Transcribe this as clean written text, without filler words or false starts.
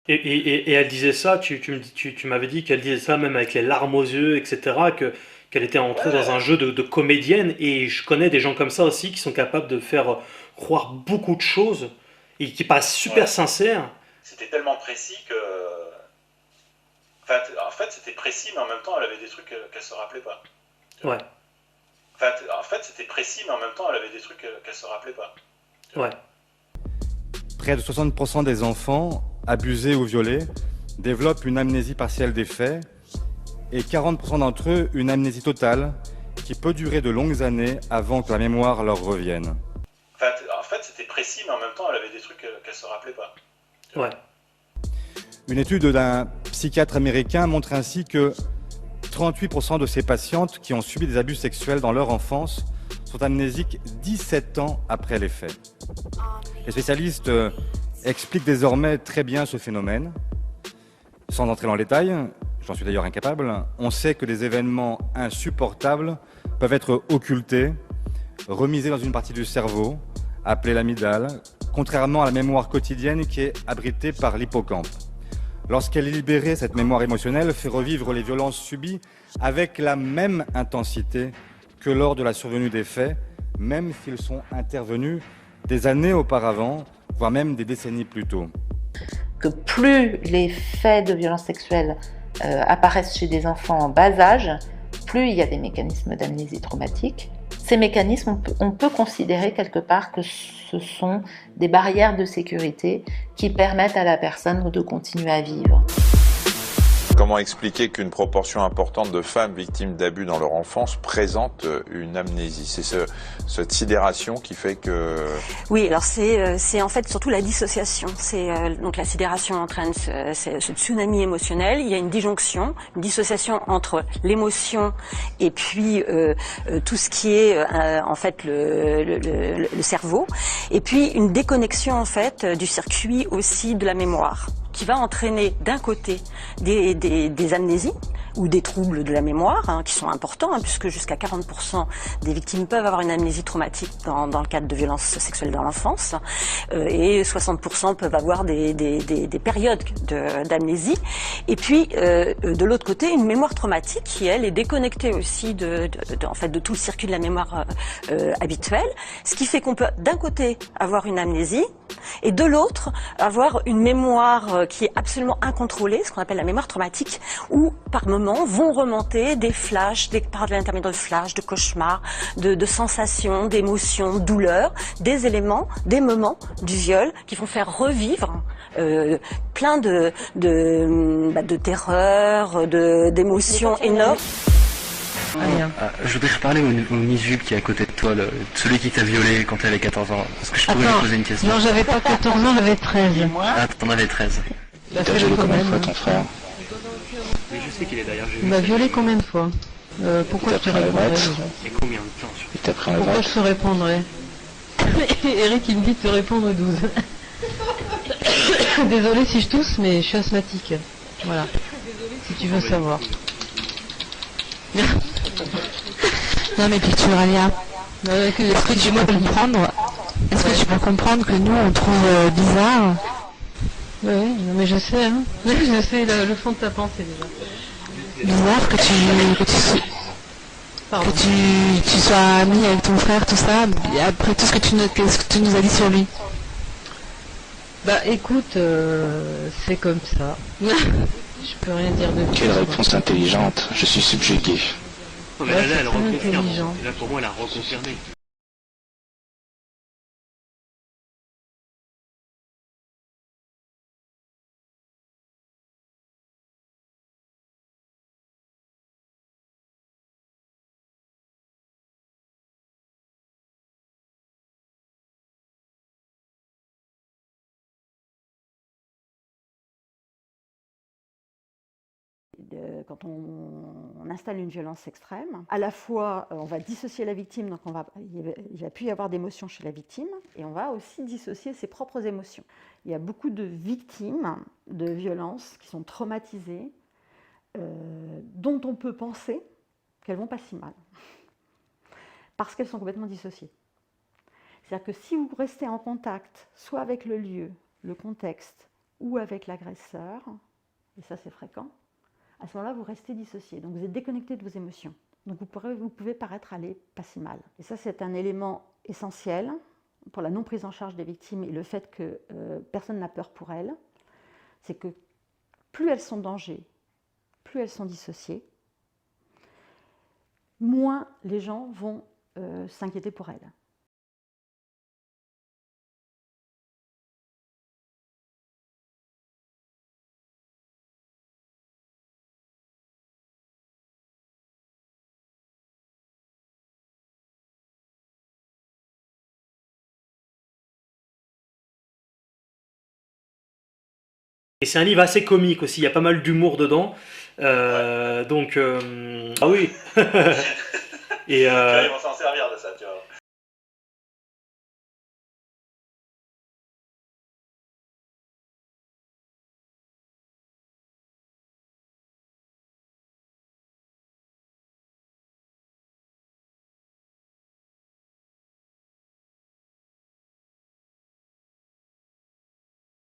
Et elle disait ça, tu m'avais dit qu'elle disait ça même avec les larmes aux yeux, etc., qu'elle était entrée dans un Ouais, jeu de comédienne, et je connais des gens comme ça aussi qui sont capables de faire croire beaucoup de choses, et qui passent super ouais. sincères. C'était tellement précis que. Enfin, en fait, c'était précis, mais en même temps, elle avait des trucs qu'elle se rappelait pas. Tu vois. Ouais, Enfin, en fait, c'était précis, mais en même temps, elle avait des trucs qu'elle se rappelait pas. Tu vois. ouais. Près de 60% des enfants abusés ou violés développent une amnésie partielle des faits et 40% d'entre eux une amnésie totale qui peut durer de longues années avant que la mémoire leur revienne. Enfin, en fait, c'était précis, mais en même temps, elle avait des trucs qu'elle se rappelait pas. Tu vois. Ouais. Une étude d'un psychiatre américain montre ainsi que 38% de ces patientes qui ont subi des abus sexuels dans leur enfance sont amnésiques 17 ans après les faits. Les spécialistes expliquent désormais très bien ce phénomène. Sans entrer dans le détail, j'en suis d'ailleurs incapable, on sait que des événements insupportables peuvent être occultés, remisés dans une partie du cerveau, appelée l'amygdale, contrairement à la mémoire quotidienne qui est abritée par l'hippocampe. Lorsqu'elle est libérée, cette mémoire émotionnelle fait revivre les violences subies avec la même intensité que lors de la survenue des faits, même s'ils sont intervenus des années auparavant, voire même des décennies plus tôt. Que plus les faits de violence sexuelle apparaissent chez des enfants en bas âge, plus il y a des mécanismes d'amnésie traumatique. Ces mécanismes, on peut considérer quelque part que ce sont des barrières de sécurité qui permettent à la personne de continuer à vivre. Comment expliquer qu'une proportion importante de femmes victimes d'abus dans leur enfance présentent une amnésie? C'est cette sidération qui fait que... Oui, alors c'est en fait surtout la dissociation. Donc la sidération entraîne ce tsunami émotionnel. Il y a une disjonction, une dissociation entre l'émotion et puis tout ce qui est en fait le cerveau, et puis une déconnexion en fait du circuit aussi de la mémoire, qui va entraîner d'un côté des amnésies ou des troubles de la mémoire, qui sont importants, puisque jusqu'à 40% des victimes peuvent avoir une amnésie traumatique dans le cadre de violences sexuelles dans l'enfance, et 60% peuvent avoir des périodes d'amnésie. Et puis, de l'autre côté, une mémoire traumatique qui, elle, est déconnectée aussi en fait, de tout le circuit de la mémoire habituelle, ce qui fait qu'on peut, d'un côté, avoir une amnésie, et de l'autre, avoir une mémoire qui est absolument incontrôlée, ce qu'on appelle la mémoire traumatique, où par moments vont remonter des flashs, par l'intermédiaire de flashs, de cauchemars, de sensations, d'émotions, de douleurs, des éléments, des moments du viol qui vont faire revivre plein de terreurs, d'émotions énormes. Je voudrais reparler au Misul qui est à côté de toi, celui qui t'a violé quand tu avais 14 ans. Est-ce que je pourrais lui poser une question? Non, j'avais pas 14 ans, j'avais 13. Ah, t'en avais 13. Il t'a violé combien de fois, ton frère? Oui, je sais qu'il est derrière. Il m'a violé combien de fois Pourquoi je te répondrais déjà? Et combien de temps? Il t'a pris un Pourquoi je te répondrais? Eric, il me dit de te répondre 12. Désolée si je tousse, mais je suis asthmatique. Voilà. Si tu veux savoir. Non mais Picturalia, est-ce que tu peux comprendre que nous on trouve bizarre? Oui, non mais je sais, hein. Je sais le fond de ta pensée déjà. Bizarre Pardon. que tu sois ami avec ton frère, tout ça, et après tout ce que tu nous as dit sur lui. Bah écoute, c'est comme ça. Je peux rien dire de plus. Quelle réponse intelligente, je suis subjugué. Non, mais Ouais, là, elle c'est très reconfirme. intelligent. Là, pour moi, elle a reconfirmé. Quand on installe une violence extrême, à la fois on va dissocier la victime, donc il va plus y avoir d'émotions chez la victime, et on va aussi dissocier ses propres émotions. Il y a beaucoup de victimes de violences qui sont traumatisées, dont on peut penser qu'elles vont pas si mal, parce qu'elles sont complètement dissociées. C'est-à-dire que si vous restez en contact, soit avec le lieu, le contexte, ou avec l'agresseur, et ça c'est fréquent, à ce moment-là, vous restez dissocié. Donc vous êtes déconnecté de vos émotions. Donc vous pouvez paraître aller pas si mal. Et ça, c'est un élément essentiel pour la non prise en charge des victimes et le fait que personne n'a peur pour elles. C'est que plus elles sont en danger, plus elles sont dissociées, moins les gens vont s'inquiéter pour elles. Et c'est un livre assez comique aussi, il y a pas mal d'humour dedans. Donc, ah oui. Et Ils vont s'en servir de ça, tu vois.